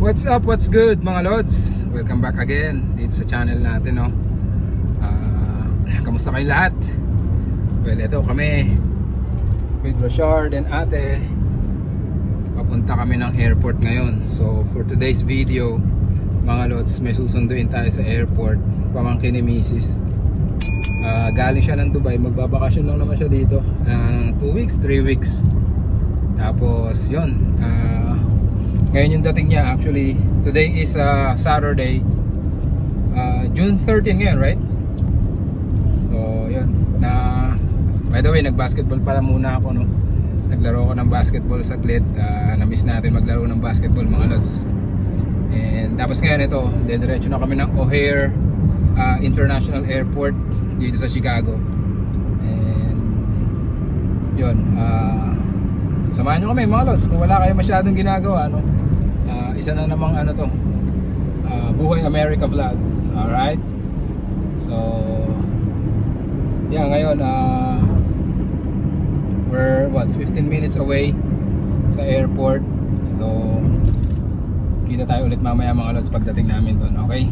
What's up? What's good mga Lods? Welcome back again dito sa channel natin, no? Kamusta kayong lahat? Well, ito kami with Rashard and ate. Papunta kami ng airport ngayon. So for today's video mga Lods, may susunduin tayo sa airport. Pamangkin ni Mrs. Galing siya ng Dubai. Magbabakasyon lang naman siya dito 2 weeks, 3 weeks. Tapos yun, ngayon yung dating niya. Actually today is Saturday, June 13 ngayon, right? So yun, by the way, nag-basketball pala muna ako, no? Naglaro ako ng basketball saglit. Na-miss natin maglaro ng basketball mga Lods. And tapos ngayon ito, dediretso na kami ng O'Hare International Airport dito sa Chicago. And yun, samahan nyo kami mga Lods kung wala kayo masyadong ginagawa, no? Isa na namang Buhay America vlog. Alright, so yeah, ngayon we're 15 minutes away sa airport. So kita tayo ulit mamaya mga Lods pagdating namin doon, okay?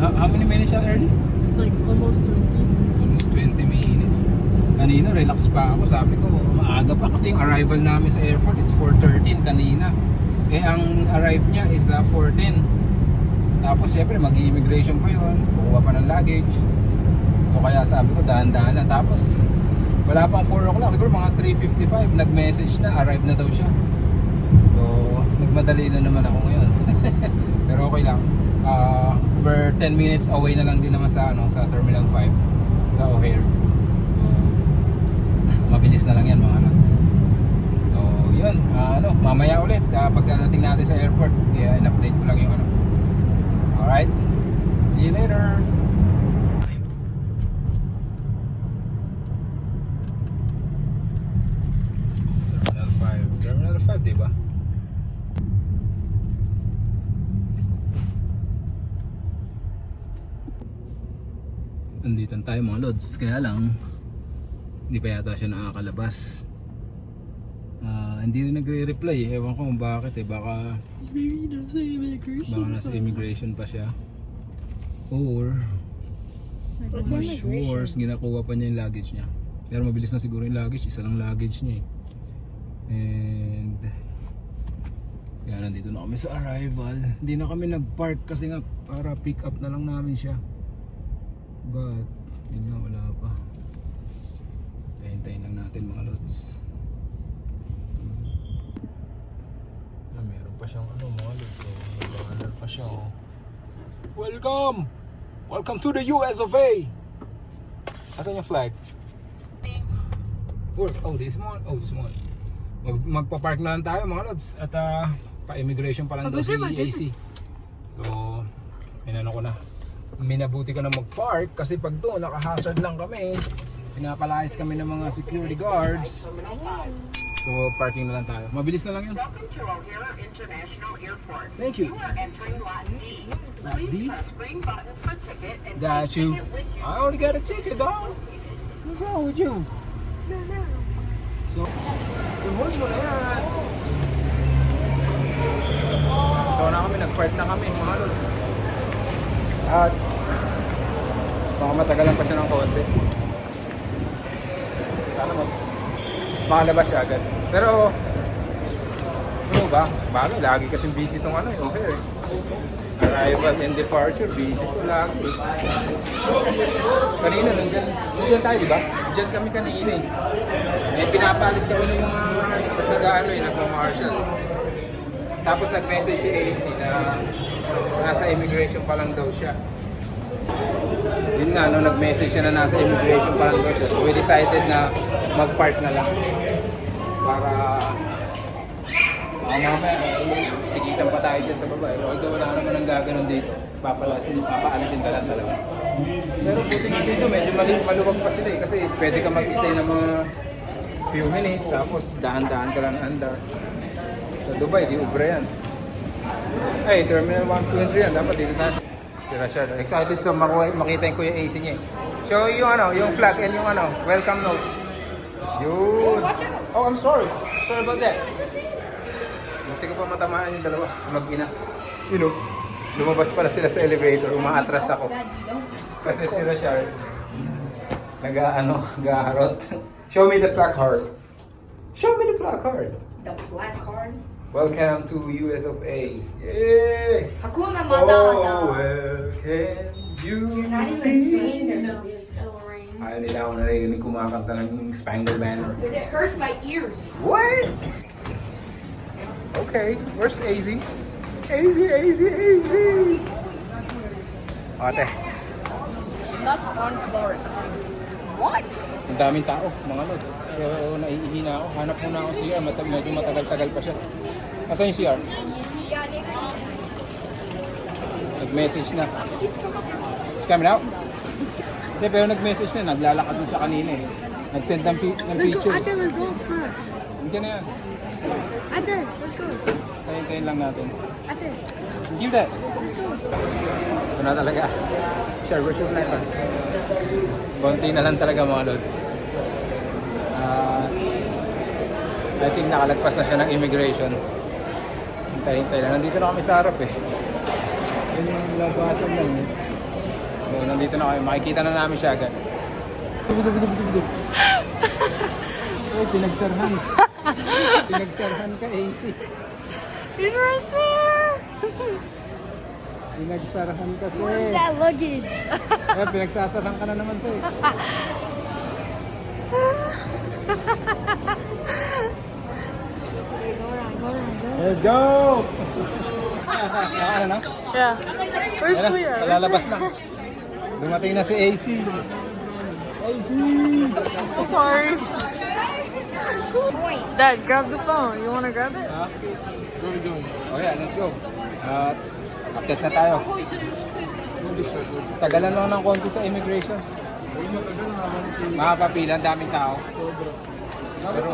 How many minutes siya early? Like almost 20. Almost 20 minutes. Kanina relax pa ako. Sabi ko maaga pa kasi yung arrival namin sa airport is 4:13 kanina. Eh ang arrive niya is 4:10. Tapos syempre mag-immigration pa yun. Kukuha pa ng luggage. So kaya sabi ko dahan-dahan lang. Tapos wala pang 4 o'clock. Siguro mga 3:55 nag-message na arrive na daw siya. So nagmadali na naman ako ngayon. Pero okay lang. We're 10 minutes away na lang din naman sa Terminal 5 sa O'Hare. So mabilis na lang yan mga Lods. So yun, mamaya ulit pagdating natin sa airport, kaya in-update ko lang yung Alright, see you later. Terminal 5 diba? Nandito tayo mga Lods, kaya lang hindi pa yata siya nakakalabas. Hindi rin nagre-reply, ewan ko kung bakit baka nasa immigration pa siya, or sure, ginakuha pa niya yung luggage niya. Pero mabilis na siguro yung luggage, isa lang luggage niya and kaya nandito na kami sa arrival. Hindi na kami nag-park kasi nga para pick up na lang namin siya. But yun nga, wala pa. Hintayin lang natin mga Lods. Meron pa siyang mga Lods. So nag-banner pa siya. Welcome! Welcome to the US of A! Asan yung flag? Oh, this one. Magpa-park na lang tayo mga Lods. At pa-immigration pa lang daw si AC. So inano ko na, minabuti ko na mag-park kasi pag doon naka-hazard lang kami, pinapalayas kami ng mga security guards. So parking na lang tayo, mabilis na lang yun. Thank you. Lot D? Got you. I already got a ticket, dog. What's wrong with you? So good morning mo na yan. Ito na kami, nag-park na kami mga Lods. At baka matagalan pa siya ng konti. Sana makalabas siya agad. Pero, ano ba? Bagay, lagi kasing busy itong ano, yung hair eh. Arrival and departure, busy ko lagi. Kanina, nandyan tayo, di ba? Diyan kami kanina eh. Eh, pinapalis kami ng mga nag-ano eh, nagmamarshal. Tapos nag-message si AC na nasa immigration pa lang daw siya. Yun nga, no, nag-message siya na nasa immigration pa lang daw siya. So we decided na mag-park na lang. Para mamaya, tigitan pa tayo dyan sa baba. Although wala naman ang gaganon dito. Papaalisin ka lang talaga. Pero buti nga dito, medyo maluwag pa sila eh. Kasi pwede ka mag-stay ng mga few minutes. Tapos dahan-dahan ka lang andar. Sa Dubai, di ubra yan. Ay, Terminal 1, 2, and 3 yan. Dapat dito tayo. Si Rashad. Excited ko makita yung Kuya AC niya eh. Show yung ano, yung flag and yung ano, welcome note. Yun. Oh, I'm sorry. Sorry about that. Buti ko pa matamaan yung dalawa. Mag-ina. You know, lumabas pala sila sa elevator. Umaatras ako. Kasi si Rashad nag-aharot. Show me the placard. Show me the placard. The black card. Welcome to US of A. Yay! Hakuna Oh, Matata. well, can you Not even see? saying the million coloring. Ayaw nila ako narinig kumakanta ng Spangled Banner. Because it hurts my ears. What? Okay, where's AZ? AZ. Ate, Nuts on Clark. What? ang daming tao, mga lods. Pero naiihi na ako. Hanap muna ako CR. Medyo matagal-tagal pa siya. Nasaan yung CR? Yeah, nigga. Nag-message na. It's coming out? Hindi, pero nag-message na. Naglalakad na siya kanina eh. Nag-send ng Let's go, picture. Ate, let's go front. Hindi na yan. Ate, let's go. Tayin lang natin. Ate, Give that. let's go. Ito na talaga. Sure, we're sure na ito. Konti na lang talaga mga lods. I think nakalagpas na siya ng immigration. Hintay lang. Nandito na kami sa harap eh. Yun yung labasan lang eh. So, nandito na kami. Makikita na namin siya agad. Oh, pinagsarhan. Pinagsarhan ka, AC. He's right there. Pinagsarhan kasi. Where's that luggage? Eh, pinagsasarhan ka na naman sa'yo. Let's go! Ano na? Yeah. Where's Ayan na, Kuya? lalabas na. Dumating na si AC. AC! So sorry. Dad, grab the phone. You wanna grab it? Ha? What are we doing? Oh yeah, let's go. Update na tayo. Tagalan lang ng konti sa immigration. Makapapila, ang daming tao. Pero...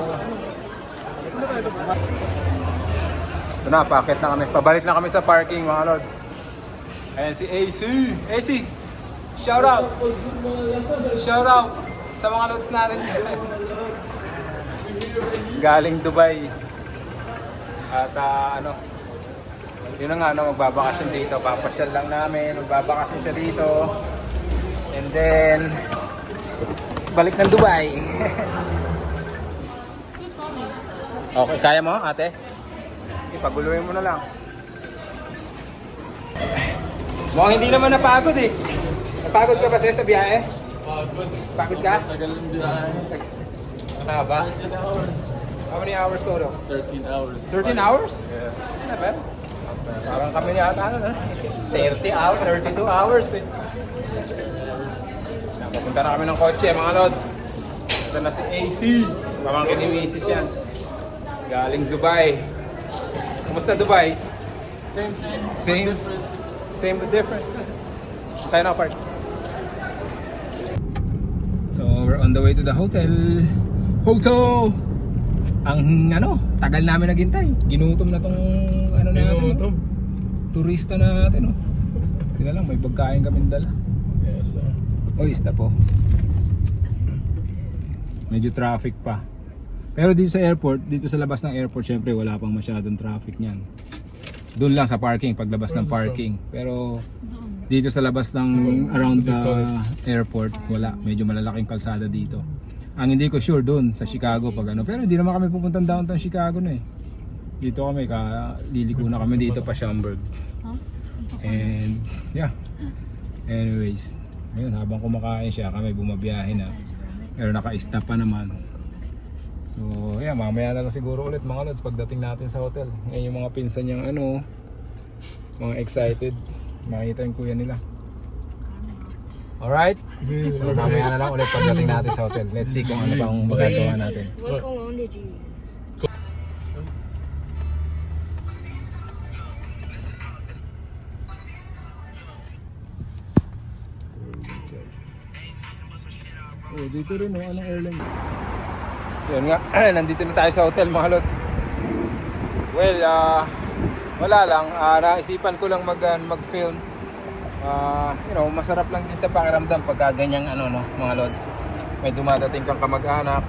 Ito na, packet na kami. Pabalik na kami sa parking mga lods. Ayan si AC. AC! Shout out! Shout out sa mga lods natin. Galing Dubai. At yun na nga, magbabakasyon dito. Papasyal lang namin. Magbabakasyon siya dito. And then, balik ng Dubai. Okay, kaya mo ate? Ipaguluhin mo na lang. Mukhang hindi naman napagod eh. Napagod ka ba sa biyahe? Pagod ka? Tagal ng biyahe. Ano ba? 13 hours. How many hours total? 13 hours. 13 hours? Yeah. Not bad. Parang kami ni ata 30 hours, 32 hours eh. Papunta na kami ng kotse mga lods. Ito na si AC. Pamangkin ni Mrs. yan. Galing Dubai. Kumusta Dubai? Same. Same? Different. Same but different. Tayo na apart. So we're on the way to the hotel. Hotel! Ang tagal namin naghintay. Ginutom na tong natin. Turista na natin Hindi na lang, may pagkain kaming dala. Yes, sir. Oy, isa po. Medyo traffic pa. Pero dito sa airport, dito sa labas ng airport, syempre wala pang masyadong traffic niyan. Doon lang sa parking, paglabas ng parking. Pero dito sa labas ng around the airport, wala. Medyo malalaking kalsada dito. Ang hindi ko sure doon sa Chicago pag ano. Pero hindi naman kami pupuntang downtown Chicago na eh. Dito kami, liliko na kami dito pa Schaumburg. And yeah. Anyways, ayun, habang kumakain siya kami bumabiyahe na. Pero naka-stop pa naman. So yeah, mamaya na lang siguro ulit mga lods pagdating natin sa hotel. Ngayon yung mga pinsan niyang ano, mga excited. Makita yung kuya nila. Alright? So mamaya na lang ulit pagdating natin sa hotel. Let's see kung ano bang magagawa natin. What cologne did you use? Oh, dito rin oh, anong airline? Yun nga, nandito na tayo sa hotel mga lods. Well, wala lang, naisipan ko lang mag-film. You know, masarap lang din sa pakiramdam pagka ganyang ano no, mga lods. May dumadating kang kamag-anak,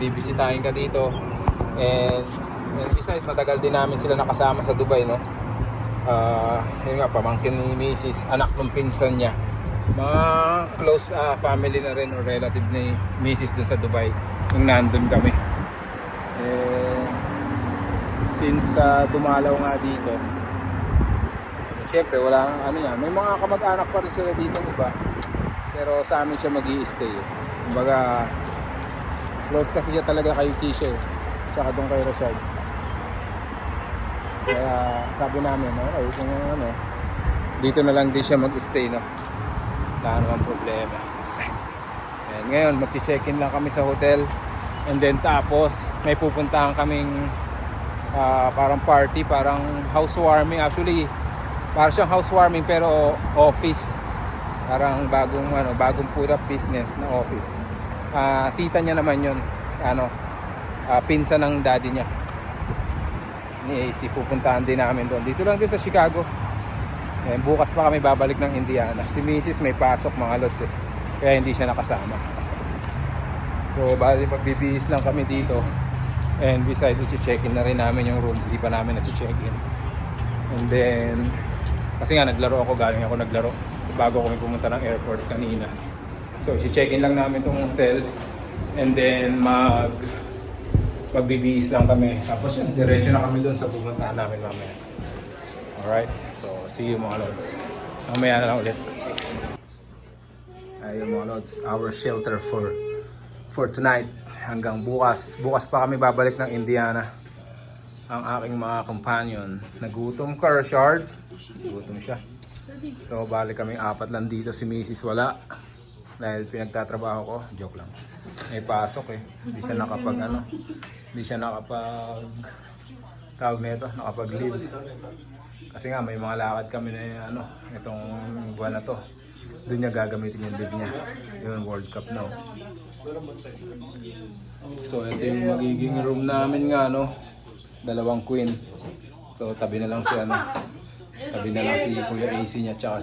bibisitahin ka dito. And besides, matagal din namin sila nakasama sa Dubai, no. Yun nga, pamangkin ni Mrs. anak ng pinsan niya. Mga close family na rin or relative ni Mrs. dun sa Dubai nung nandun kami. Since dumalaw nga dito, siyempre wala ano yan, may mga kamag-anak pa rin sila dito iba, pero sa amin siya mag-i-stay eh. Kumbaga close kasi siya talaga kay Kisha eh, tsaka doon kay Rashad. Kaya sabi namin, okay, kung ano, dito na lang din siya mag-stay, no? Wala namang problema. And ngayon mag-check-in lang kami sa hotel, and then tapos may pupuntahan kaming parang party, parang housewarming. Actually parang siyang housewarming pero office, parang bagong put up business na office. Tita niya naman yun, pinsan ng daddy niya ni AC. Pupuntahan din namin doon, dito lang din sa Chicago. Bukas pa kami babalik ng Indiana. Si Mrs. may pasok mga lods eh, kaya hindi siya nakasama. So bali magbibihis lang kami dito. And besides, i-check-in na rin namin yung room. Hindi pa namin na-check-in. And then kasi nga naglaro ako, galing ako naglaro bago kami pumunta ng airport kanina. So i-check-in lang namin tong hotel. And then magbibihis lang kami. Tapos yun, diretso na kami doon sa pupuntahan namin mamaya. Alright, so see you mga lods. Mamaya na lang ulit. Ayun mga lods, our shelter for tonight. Hanggang bukas. Bukas pa kami babalik ng Indiana. Ang aking mga companion. Nagutom ka, Rashard? Nagutom siya. So balik kaming apat lang dito. Si Mrs. wala. Dahil pinagtatrabaho ko. Joke lang. May pasok eh. Hindi siya nakapag tawag nito, nakapag-leave. Kasi nga may mga lakad kami na itong buwan na to. Doon niya gagamitin yung leave niya. Yung World Cup na. So ito yung magiging room namin nga, dalawang queen. So tabi na lang si Kuya AC niya tsaka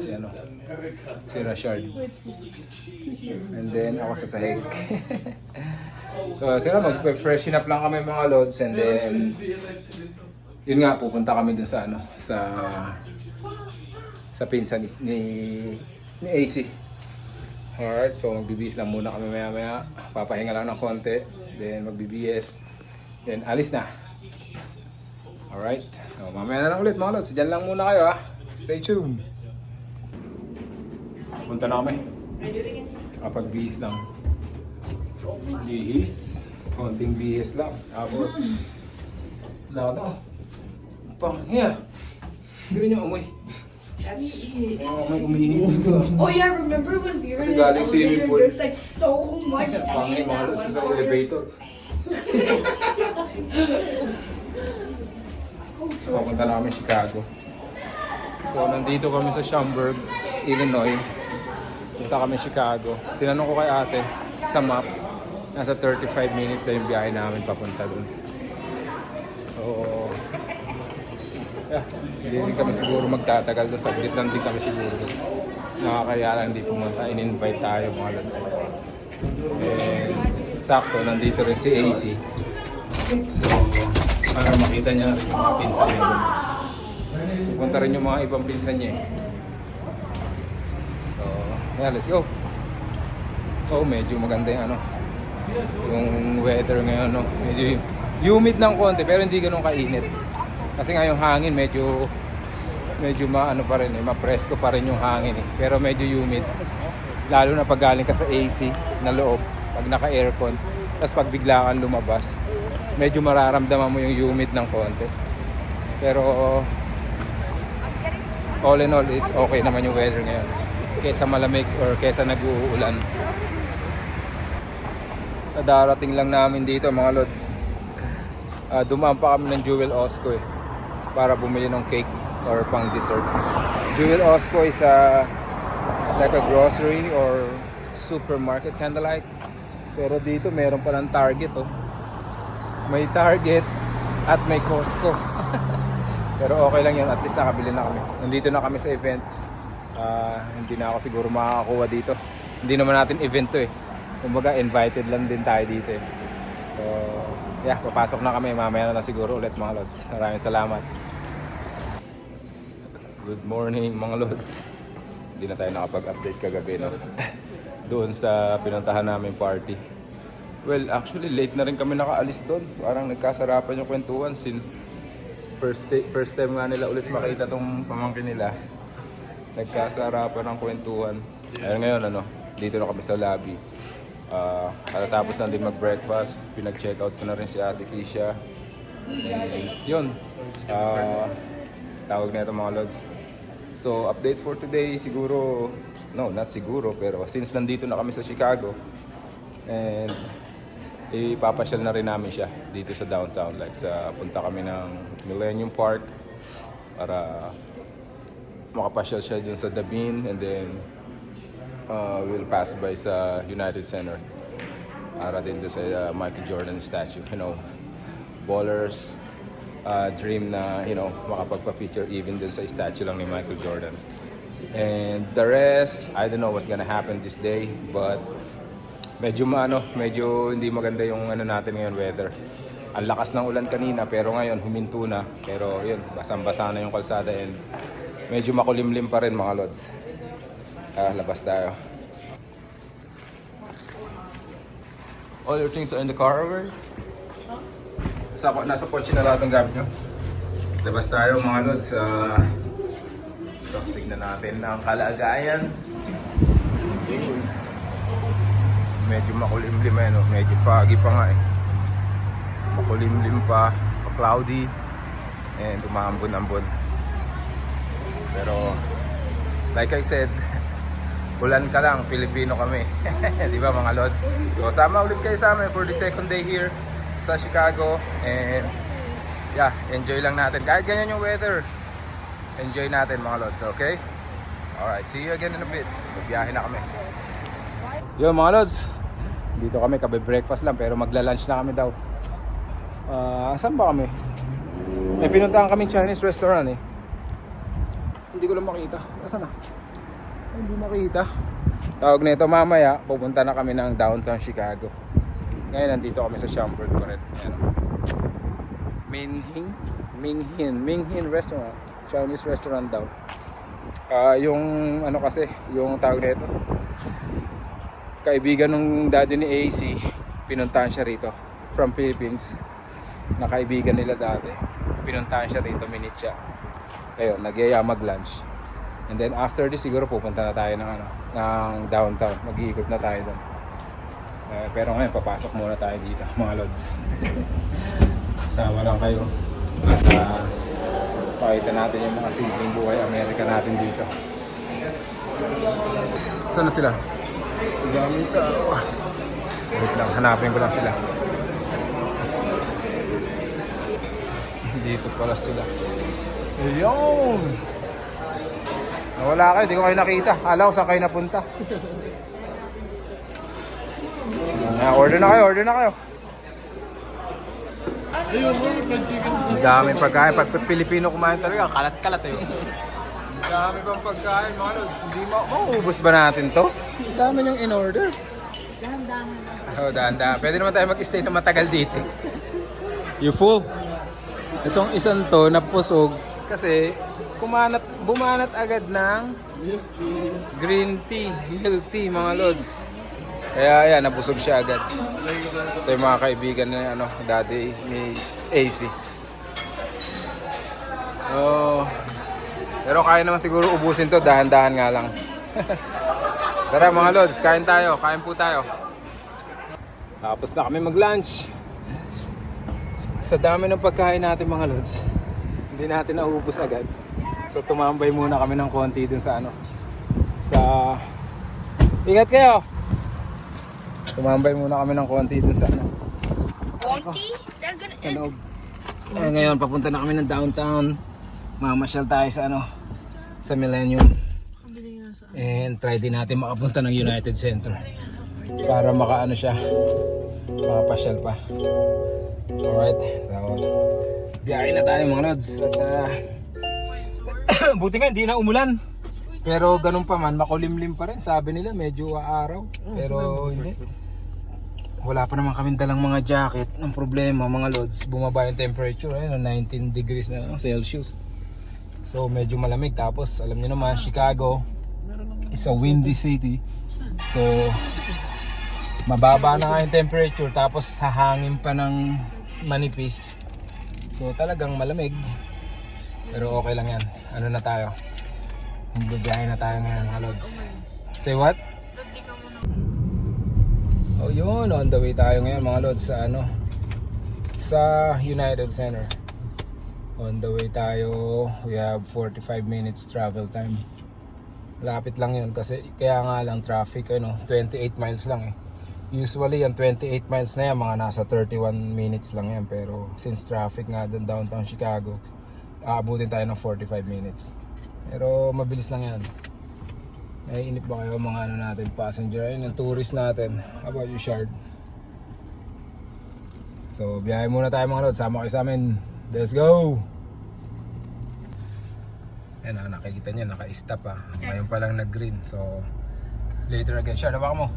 si Rashard. And then ako sa sahig. So sila mag-freshen up lang kami mga lods, and then yun nga, pupunta kami dun sa sa pinsan ni AC. Alright, so magbibihis lang muna kami maya-maya. Papahinga lang ng konti, then magbibihis, then alis na. Alright, so, mamaya na lang ulit mga lods. Diyan lang muna kayo ha. Stay tuned. Punta na kami. Kapag bihis lang. Bihis. Konting bihis lang. Tapos lakad. Panghiya. Hindi niyo umoy. May umihingi dito. Oh yeah, remember when we were Kasi in the galing swimming elevator? pool. There's like so much Panghiya pee in mga that lods one sa part. elevator. Papunta na kami Chicago. So nandito kami sa Schaumburg, Illinois. Punta kami Chicago. Tinanong ko kay ate sa maps, nasa 35 minutes na yung biyahe namin papunta dun. So yeah, hindi din kami siguro magtatagal doon. Saglit lang din kami siguro doon. Nakakaya lang hindi pumunta. In-invite tayo mga lods. And sakto, nandito rin si AC. So para makita niya rin yung mga pinsan niya doon. Pupunta rin yung mga ibang pinsan niya eh. So yeah, let's go. Oh, medyo maganda yung yung weather ngayon, no? Medyo humid ng konti pero hindi ganun kainit. Kasi nga yung hangin medyo maano pa rin mapresko pa rin yung hangin eh. Pero medyo humid. Lalo na pag galing ka sa AC na loob, pag naka-aircon, tapos pag bigla kang lumabas, medyo mararamdaman mo yung humid ng konti. Pero all in all is okay naman yung weather ngayon. Kesa malamig or kesa nag-uulan. Darating lang namin dito mga lods. Dumaan pa kami ng Jewel Osco eh, para bumili ng cake or pang dessert. Jewel Osco is like a grocery or supermarket kind of like. Pero dito meron palang Target oh. May Target at may Costco. Pero okay lang yun, at least nakabili na kami. Nandito na kami sa event. Hindi na ako siguro makakakuha dito. Hindi naman natin event to eh. Kumbaga invited lang din tayo dito eh. So yeah, papasok na kami. Mamaya na siguro ulit mga lods. Maraming salamat. Good morning mga lods. Hindi na tayo nakapag-update kagabi no? Doon sa pinuntahan namin party. Well, actually late na rin kami nakaalis doon. Parang nagkasarapan yung kwentuhan since first time nga nila ulit makita tong pamangkin nila. Nagkasarapan ng kwentuhan. Ayun ngayon dito na kami sa lobby. Katatapos na din mag-breakfast. Pinag-check out ko na rin si Ate Keisha. And yun. Tawag na ito mga lods. So update for today siguro, no not siguro, pero since nandito na kami sa Chicago and ipapasyal na rin namin siya dito sa downtown, like punta kami ng Millennium Park para makapasyal siya dun sa Dabin, and then we'll pass by sa United Center para din doon sa Michael Jordan statue. Ballers dream na makapagpa-picture even dun sa statue lang ni Michael Jordan. And the rest, I don't know what's gonna happen this day, but medyo hindi maganda yung natin ngayon weather. Ang lakas ng ulan kanina pero ngayon huminto na. Pero yun, basang-basa na yung kalsada and medyo makulimlim pa rin mga lods. Labas tayo. All your things are in the car already? Nasa kotse na lahat ng gamit nyo. Labas tayo mga lods. Tignan natin ang kalagayan. Medyo makulimlim medyo foggy pa nga eh. Makulimlim pa, cloudy, and umaambon-ambon. Pero like I said, ulan ka lang, Pilipino kami. Di ba mga lods? So sama ulit kayo sa amin for the second day here sa Chicago, and yeah, enjoy lang natin. Kahit ganyan yung weather, enjoy natin mga lods, okay? Alright, see you again in a bit. Magbiyahe na kami. Yo mga lods, dito kami, kabe-breakfast lang pero magla-lunch na kami daw. Saan ba kami? May pinuntahan kami Chinese restaurant eh. Hindi ko lang makita. Nasaan na? Hindi makita. Tawag na ito mamaya, pupunta na kami ng downtown Chicago. Ngayon nandito kami sa Schaumburg pa rin. Ayan. Minghin restaurant. Chinese restaurant daw. Yung kasi, yung tawag na ito, kaibigan ng daddy ni AC, pinuntahan siya rito from Philippines. Nakaibigan nila dati. Pinuntahan siya rito, minute siya. Ayun, nagyaya mag-lunch. And then after this siguro pupunta na tayo ng downtown. Mag-iikot na tayo doon. Pero ngayon papasok muna tayo dito, mga lods. Sama lang kayo. At pakita natin yung mga simpleng buhay Amerika natin dito. Saan na sila? Gamit ka. Wait lang, hanapin ko lang sila. Dito pala sila. Ayun! Nawala kayo, di ko kayo nakita. Akala ko saan kayo napunta. Order na kayo. Ang daming pagkain. Pag Pilipino kumain talaga, kalat-kalat eh. Ang dami pang pagkain, mga lods. Hindi mauubos ba natin to? Ang dami niyong in-order. Dahan-dahan. Pwede naman tayo mag-stay na matagal dito. You full? Itong isang to, napusog. Kasi, bumanat agad ng green tea, milk tea, mga lods. Kaya yan, nabusog siya agad. Ito yung mga kaibigan na ano, daddy ni AC. Pero kaya naman siguro ubusin to, dahan-dahan nga lang. Tara mga lods, kain tayo, kain po tayo. Tapos na kami mag-lunch. Sa dami ng pagkain natin mga lods, hindi natin naubos agad. So tumambay muna kami ng konti dun sa ano, sa... Ingat kayo! Tumambay muna kami ng konti dun sa ano, Wonky? That's gonna. sa loob. Ngayon papunta na kami ng downtown. Mamasyal tayo sa ano, sa Millennium. And try din natin makapunta ng United Center para makaano siya, makapasyal pa. Alright, so biyahe na tayo mga lods. At buti nga hindi na umulan. Pero ganun pa man, makulimlim pa rin. Sabi nila medyo araw, pero hindi. Wala pa naman kaming dalang mga jacket. Ang problema mga lods, bumaba yung temperature, ayun, 19 degrees na Celsius. So medyo malamig. Tapos alam niyo naman, Chicago is a windy city. So mababa na nga yung temperature, tapos sa hangin pa ng manipis. So talagang malamig. Pero okay lang yan. Ano na tayo? Magbibiyahe na tayo ngayon mga lods. Say what? Oh yun, on the way tayo ngayon mga lods sa ano, sa United Center. On the way tayo, we have 45 minutes travel time. Lapit lang yun kasi kaya nga lang traffic, ano, 28 miles lang eh. Usually yung 28 miles na yan, mga nasa 31 minutes lang yan. Pero since traffic nga dun downtown Chicago, aabutin tayo ng 45 minutes. Pero mabilis lang yan. Naiinip ba kayo mga ano natin, passenger, ayun yung tourist natin. How about you, Shard? So biyahe muna tayo mga lods, sama kayo sa amin. Let's go! Ayan na, nakikita nyo, naka-stop ha. Ngayon pa lang nag-green. So later again. Shard, hawakan mo.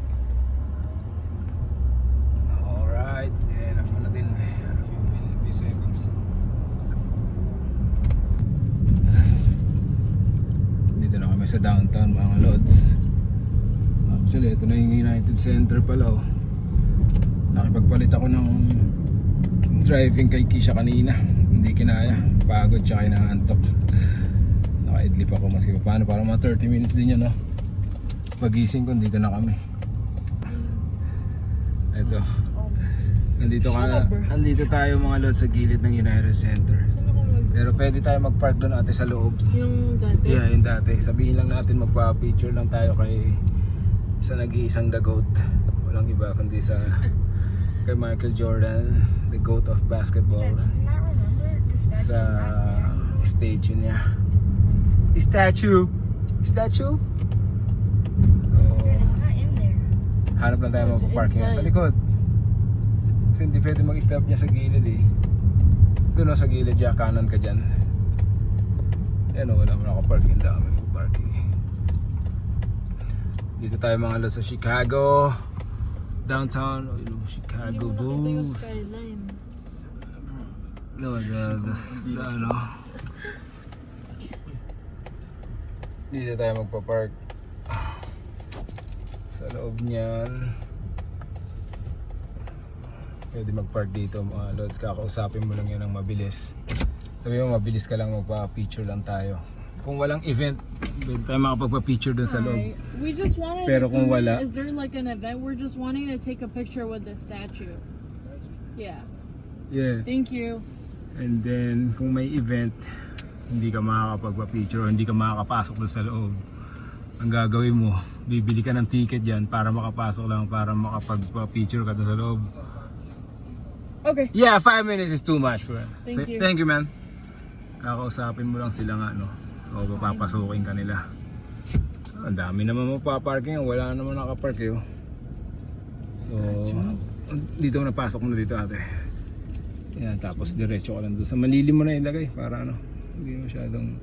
Alright, and ako na din. A few seconds. Dito na kami sa downtown mga lods. Actually ito na yung United Center pala oh. Nakipagpalit ako ng driving kay Kisha kanina. Hindi kinaya, pagod tsaka inaantok. Nakaidlip ako maski pa paano, parang mga 30 minutes din yun no? Pagising ko dito na kami. Ito, andito tayo mga lods sa gilid ng United Center. Pero pwede tayo mag-park doon ate sa loob. Yung dati? Yeah, yung dati. Sabihin lang natin magpa-picture lang tayo kay sa nag-iisang the GOAT. Walang iba kundi sa kay Michael Jordan, the GOAT of basketball. Sa statue niya. Statue! Statue? It's not in there. Hanap lang tayo magpa-parking sa likod. Kasi hindi pwede mag-stop niya sa gilid eh. Doon sa gilid ya, kanan ka dyan. Yan o, wala mo nakaparking, dami parking. Dito tayo mga lods sa Chicago downtown, Chicago Bulls. No, the ano. Dito tayo magpa-park sa loob niyan. Pwede mag-park dito mga lods, kakausapin mo lang yan ng mabilis. Sabi mo mabilis ka lang, magpa-picture lang tayo. Kung walang event, pwede tayo makapagpa-picture dun sa loob. We just wanted Pero kung wala, is there like an event? We're just wanting to take a picture with the statue. Yeah. yeah. Thank you. And then kung may event, hindi ka makakapagpa-picture, hindi ka makakapasok dun sa loob. Ang gagawin mo, bibili ka ng ticket dyan para makapasok lang, para makapagpa-picture ka dun sa loob. Okay. Yeah, 5 minutes is too much for it. Thank you. Man. Kakausapin mo lang sila nga, no? O papapasukin ka nila. Ang dami naman magpa-parking, wala naman nakapark eh. So, dito mo napasok mo na dito ate. Yan, tapos diretso ka lang doon. Sa malilim mo na ilagay para ano, hindi masyadong.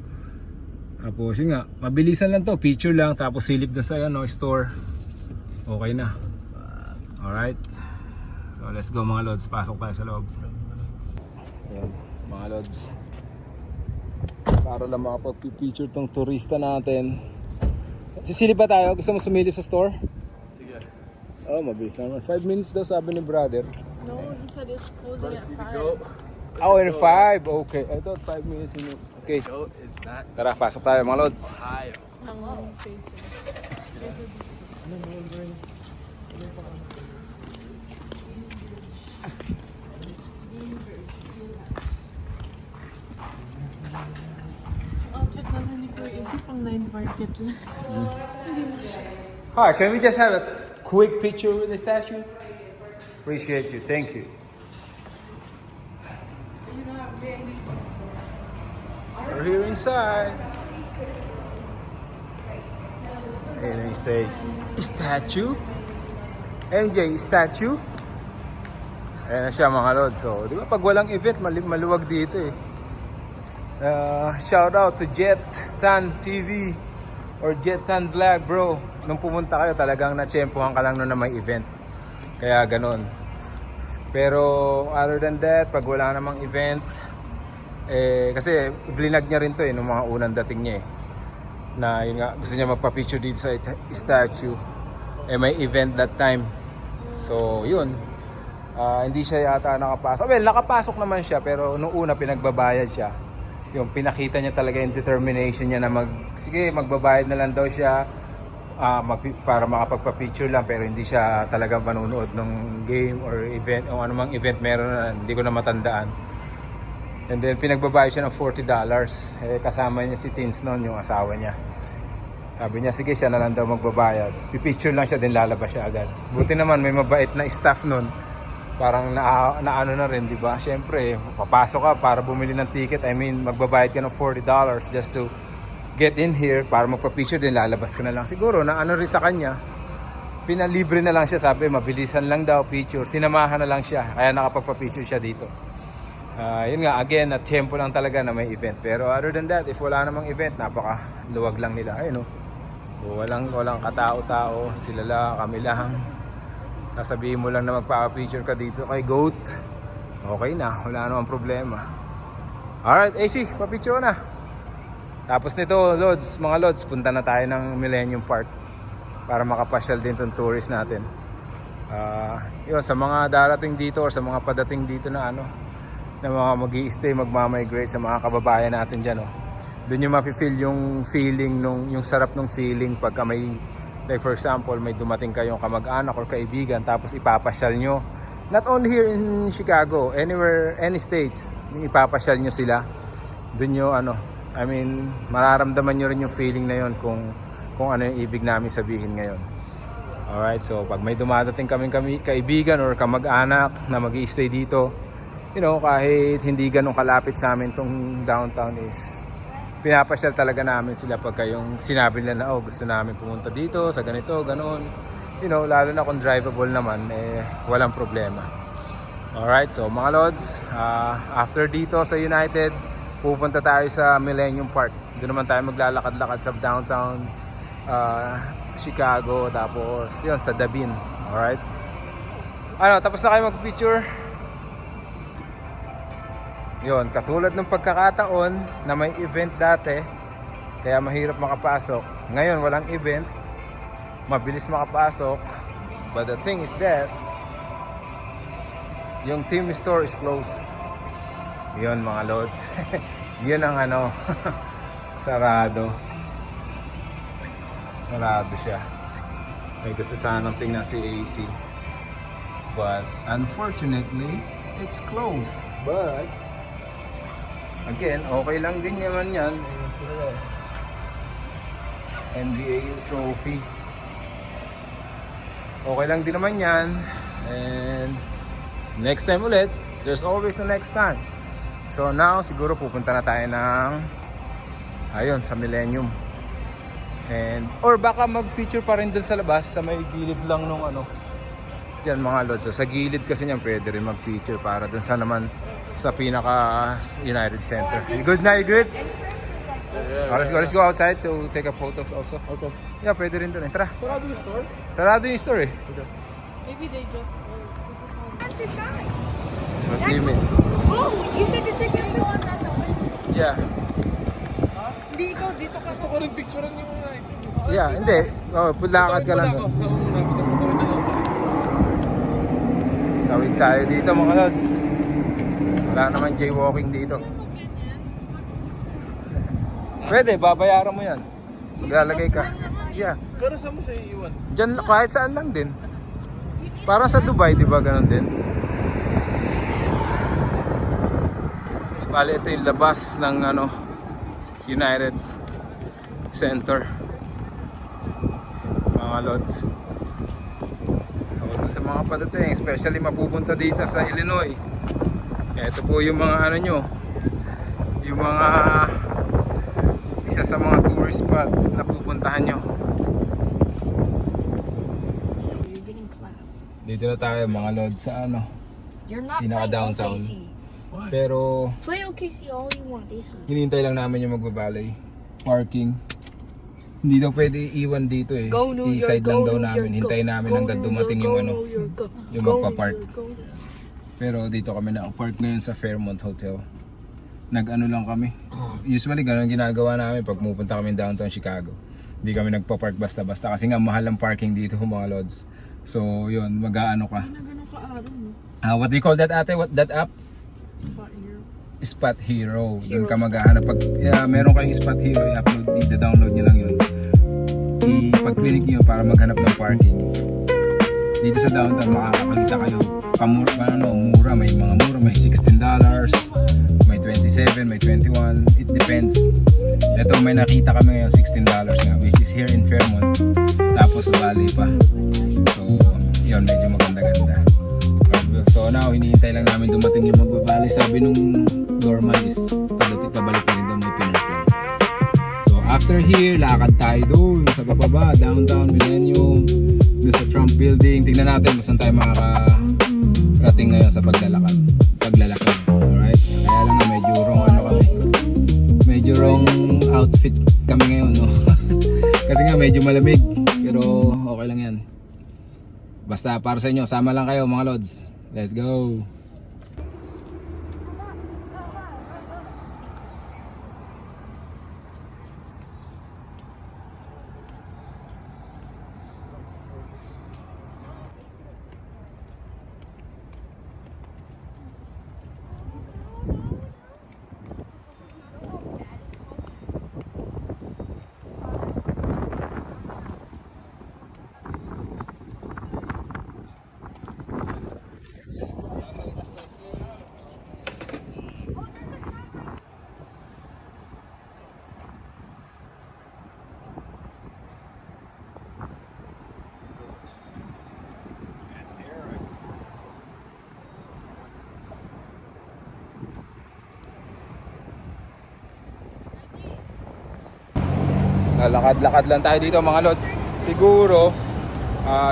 Tapos yun nga, mabilisan lang to, picture lang, tapos silip doon sa ano, store. Okay na. Alright. So let's go mga lods, pasok tayo sa loob. Ayan, mga lods. Para lang makapag-picture tong turista natin. Sisilip ba tayo? Gusto mo sumilip sa store? Sige. Oh, mabilis naman. 5 minutes daw sabi ni brother. No, he said it's closing at 5. Goat. Oh, in 5. Okay. I thought 5 minutes. Okay. Goat is not Tara, pasok tayo mga lods. high. Outfit naman ni Kuya Izzy pang 9 market lang. Hi, can we just have a quick picture with the statue? Appreciate you. Thank you. We're here inside. And then you say, statue? MJ, statue? Ayan na siya mga lods. So, di ba pag walang event, maluwag dito eh. Shout out to Jet Tan TV or Jet Tan Vlog, bro. Nung pumunta kayo, talagang natsyempohan ka lang nun na may event. Kaya ganun. Pero other than that, pag wala namang event, kasi vlinag niya rin to eh, nung mga unang dating niya eh. Na yun nga, gusto niya magpa-picture dito sa statue. May event that time. So yun, hindi siya yata nakapasok. Well, nakapasok naman siya, pero nung una pinagbabayad siya. Yung pinakita niya talaga yung determination niya na sige, magbabayad na lang daw siya para makapagpa-picture lang, pero hindi siya talagang manunood ng game or event o anumang event meron na, hindi ko na matandaan. And then pinagbabayad siya ng $40. Kasama niya si Tins noon, yung asawa niya. Sabi niya, sige, siya na lang daw magbabayad. Pipicture lang siya, din lalabas siya agad. Buti naman may mabait na staff noon. Parang naano na rin, di ba? Siyempre, papasok ka para bumili ng ticket. I mean, magbabayad ka ng $40 just to get in here para magpa-picture, din lalabas ka na lang. Siguro, naano rin sa kanya, pinalibre na lang siya, sabi, mabilisan lang daw picture. Sinamahan na lang siya, kaya nakapagpa-picture siya dito. Yun nga, again, at tempo lang talaga na may event. Pero other than that, if wala namang event, napaka-luwag lang nila. Ayun, no? Walang katao-tao, sila lang, kami lang. Sasabihin mo lang na magpa-picture ka dito kay Goat. Okay na, wala namang problema. Alright, AC, pa-picture na. Tapos nito, mga Lods, punta na tayo ng Millennium Park para makapasyal din tong tourist natin. Yun, sa mga darating dito or sa mga padating dito na na mga mag-i-stay, magmamigrate sa mga kababayan natin dyan, doon yung mafe-feel yung feeling, yung sarap ng feeling pagka may, like for example, may dumating kayong kamag-anak or kaibigan, tapos ipapasyal nyo. Not only here in Chicago, anywhere, any states, ipapasyal nyo sila. Doon yung I mean, mararamdaman nyo rin yung feeling na yun kung ano yung ibig namin sabihin ngayon. Alright, so pag may dumadating kaming kaibigan or kamag-anak na mag-i-stay dito, kahit hindi ganun kalapit sa amin tong downtown, is pinapasyal talaga namin sila pagka yung sinabi nila na gusto namin pumunta dito sa ganito, ganun. Lalo na kung drivable naman, walang problema. Alright, so mga Lods, after dito sa United, pupunta tayo sa Millennium Park. Doon naman tayo maglalakad-lakad sa downtown Chicago, tapos yun sa Dabin. Alright, tapos na kayo mag-picture. Yun, katulad ng pagkakataon na may event dati, kaya mahirap makapasok. Ngayon walang event, mabilis makapasok. But the thing is that yung team store is closed. Yun mga Lods. Yun ang sarado. Sarado siya. May gusto sanang tingnan si AC, but unfortunately it's closed. But again, okay lang din naman yan. NBA trophy. Okay lang din naman yan. And next time ulit, there's always a next time. So now, siguro pupunta na tayo ng sa Millennium. Or baka mag-picture pa rin dun sa labas, sa may gilid lang nung yan mga Lods. So, sa gilid kasi niyan pwede rin mag-picture para dun sa naman sa pinaka United Center. You good na? You good? Let's go outside to take a photos also. Okay. Yeah, pwede rin dun. Tara. Sarado yung store? Sarado yung store eh. Okay. Maybe they just closed. This is all- Time to shine. What do you mean? Oh, you said to take a picture on that one. Yeah. Hindi ikaw dito ka. Gusto ko rin picturean yung Yeah, hindi. Lakad ka lang. Sa una, tapos tatawid na ako. Tawid tayo dito mga lods. Wala naman jaywalking dito. Pwede, babayaran mo yan. Maglalagay ka. Yeah. Pero saan mo siya iiwan? Diyan, kahit saan lang din. Para sa Dubai, di ba ganun din? Bali, ito yung labas ng United Center. Mga lods. So, ito sa mga padating, especially mapupunta dito sa Illinois. Ito po yung mga yung mga isa sa mga tourist spots na pupuntahan nyo. You're getting clapped. Dito na tayo mga lods sa You're not Pinaka playing downtown. OKC. Pero Play OKC all you want, this one. hinihintay lang namin yung magbabalay. Parking. Hindi daw pwede iwan dito eh. Go New York, I-side lang go daw New namin. York, Hintayin go. namin Go hanggang New dumating York, yung go New York, go. yung Go magpa-park. New York, go. Pero dito kami na-park ngayon sa Fairmont Hotel. Nag-ano lang kami. Usually ganun ginagawa namin pag pupunta kami downtown Chicago. Hindi kami nagpa-park basta-basta kasi nga mahal ang parking dito mga lods. So yun, mag-aano ka. What do you call that ate? What that app? Spot Hero. Doon ka maghahanap pag meron kayong Spot Hero, i-upload, i-download niyo lang 'yun. Pag-click niyo para maghanap ng parking. Dito sa downtown makakakita kayo mura, may mga mura, may $16, may 27, may 21. It depends. Ito may nakita kami ngayon $16 nga, which is here in Fairmont. Tapos bali pa. So, 'yun medyo maganda-ganda. So now, hinihintay lang namin dumating yung magbabali. Sabi nung normal is pabalik pa rin daw may pinapay. So after here, lakad tayo doon sa bababa, downtown Millennium, doon sa Trump Building. Tingnan natin kung saan tayo makakarating ngayon sa paglalakad. Alright? Kaya lang nga medyo wrong kami. Medyo wrong outfit kami ngayon, no? Kasi nga medyo malamig. Pero okay lang yan. Basta para sa inyo, sama lang kayo mga lods. Let's go! Lakad-lakad lang tayo dito mga lods. Siguro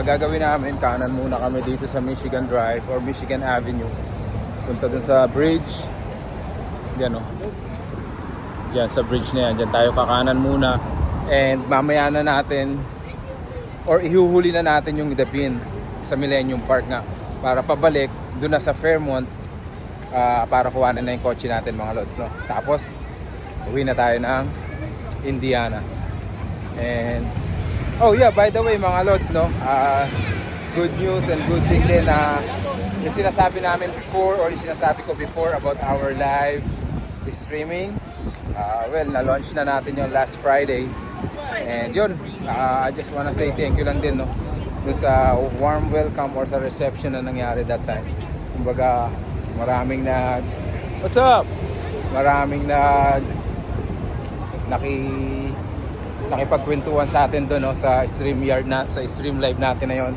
gagawin namin, kanan muna kami dito sa Michigan Drive or Michigan Avenue. Punta dun sa bridge. Diyan Diyan sa bridge na yan. Diyan tayo kakanan muna. And mamaya na natin or ihuhuli na natin yung Dapin sa Millennium Park nga. Para pabalik dun na sa Fairmont para kuhanin na yung kotse natin mga lods. No? Tapos uwi na tayo ng Indiana. And oh yeah, by the way mga lods, no, good news and good thing din na yung sinasabi namin before or yung sinasabi ko before about our live streaming, well, na-launch na natin yung last Friday. And yun, I just wanna say thank you lang din, no, dun sa warm welcome or sa reception na nangyari that time. Kumbaga maraming what's up? Maraming nakipagkwentuhan sa atin doon, no, sa StreamYard sa stream live natin na yon.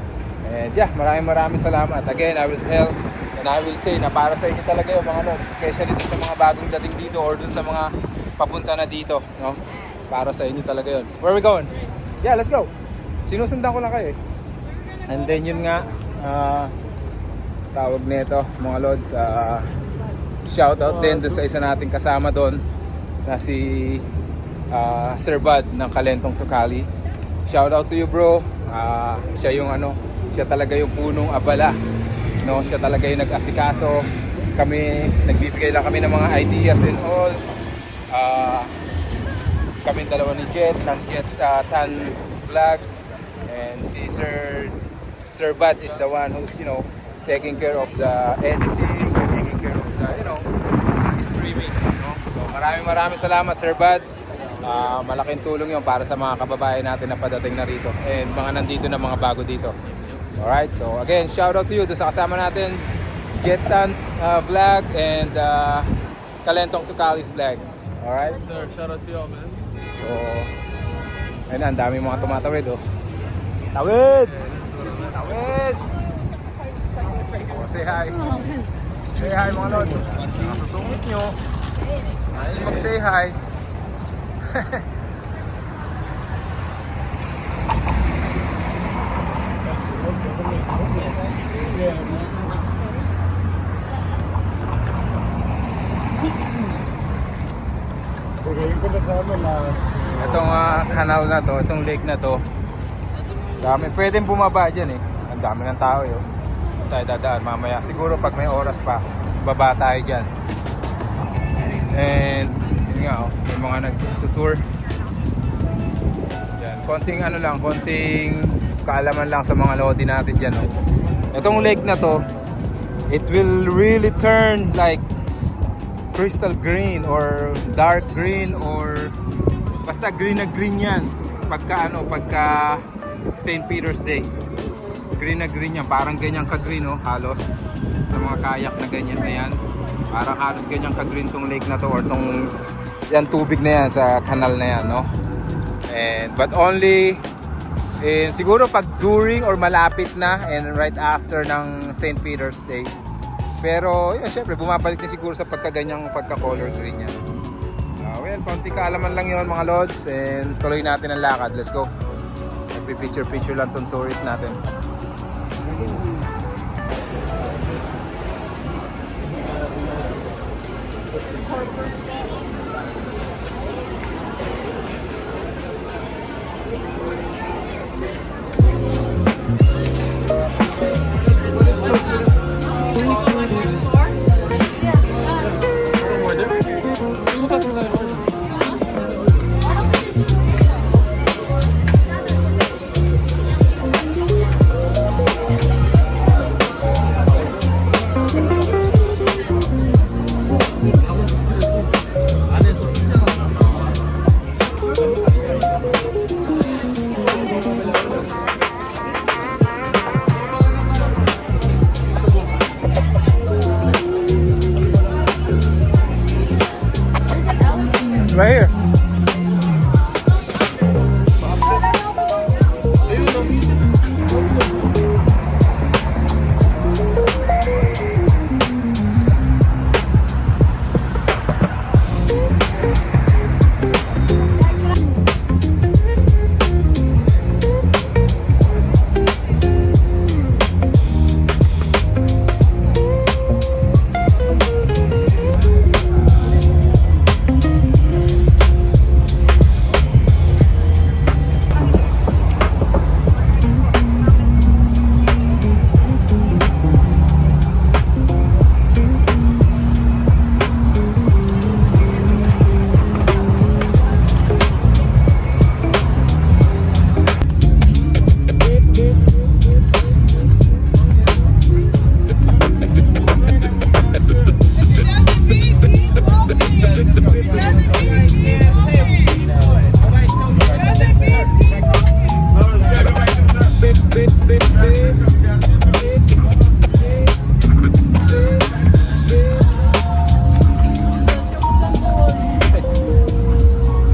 And yeah, maraming salamat. Again, I will tell and I will say na para sa inyo talaga yung mga lods, especially dun sa mga bagong dating dito or dun sa mga papunta na dito, no? Para sa inyo talaga yon. Where are we going? Yeah, let's go. Sinusundan ko lang kayo. And then yun nga, tawag nito mga lods, shout out din doon sa isa nating kasama doon na si Sir Bud ng Kalentong Tukali. Shout out to you bro. Siya yung siya talaga yung punong abala, no? Siya talaga yung nag-asikaso. Kami nagbibigay lang kami ng mga ideas and all. Kami dalawa ni Jet ng Jet Tan Vlogs, and si Sir Bud is the one who's taking care of the editing, we're taking care of the, streaming. No? So maraming salamat, Sir Bud. Malaking tulong yun para sa mga kababayan natin na padating na rito and mga nandito na mga bago dito. Alright, so again, shout out to you doon sa kasama natin, Jetan Vlog and Kalentong Tukalis Vlog. Alright? Sir, shout out to y'all, man. So, ayun na, ang daming mga tumatawid, oh. Tawid! Tawid! Oh, say hi. Say hi, mga lods. Susungit nyo. Ayaw mag-say hi. Itong kanal na to, itong lake na to, dami, pwedeng bumaba dyan eh. Ang dami ng tao yun. Tayo dadaan mamaya. Siguro pag may oras pa, baba tayo dyan. And, yun nga oh, may mga nag-tour. Yan, konting ano lang, konting kaalaman lang sa mga lodi natin dyan oh. Itong lake na to, it will really turn like crystal green or dark green or basta green na green yan pagka St. Peter's Day. Green na green yan, parang ganyan ka-green oh, halos sa mga kayak na ganyan. Ayan, parang halos ganyan ka-green tong lake na to or tong yan tubig na yan sa kanal na yan, no? And but only siguro pag during or malapit na and right after ng St. Peter's Day. Pero yun, syempre bumabalik din siguro sa pagkaganyang pagka-color green yan. Well, konti kaalaman lang yun mga lods and tuloy natin ang lakad. Let's go. Nagpi-picture lang tong tourist natin. Right here.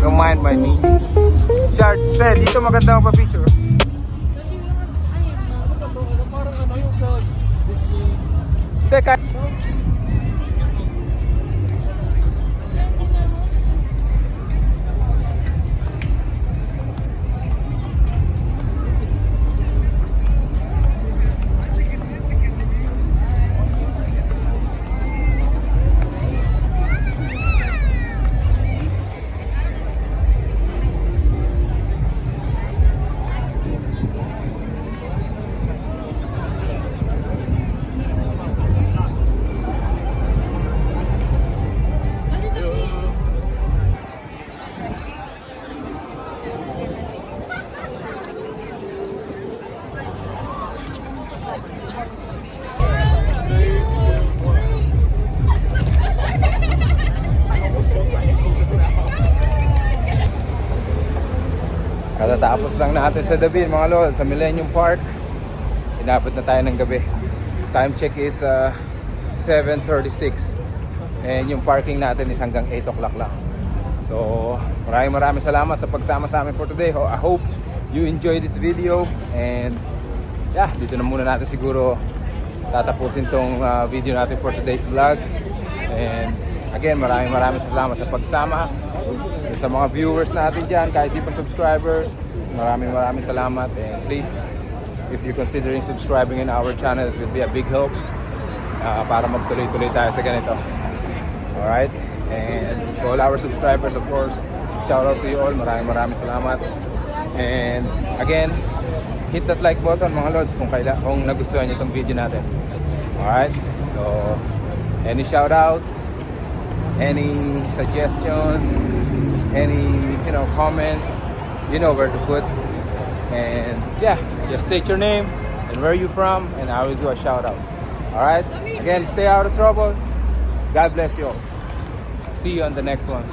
Don't mind by me. Chart, say, dito maganda ako pa-picture. Parang ano yung sa Disney. Teka. Kakatapos lang natin sa Davao mga lods, sa Millennium Park. Inabot na tayo ng gabi. Time check is 7:36. And yung parking natin is hanggang 8 o'clock lang. So maraming salamat sa pagsama sa amin for today. I hope you enjoy this video. And yeah, dito na muna natin siguro tatapusin tong video natin for today's vlog. And again, maraming salamat sa pagsama. Sa mga viewers natin dyan, kahit di pa subscribers, maraming salamat. And please, if you're considering subscribing in our channel, it would be a big help para magtuloy-tuloy tayo sa ganito. Alright? And to all our subscribers, of course, shout out to you all. Maraming salamat. And again, hit that like button mga lods kung nagustuhan niyo itong video natin. Alright? So, any shout outs, any suggestions, any comments, you know where to put. And yeah, just state your name and where you from, and I will do a shout out. Alright? Again, stay out of trouble. God bless you all. See you on the next one.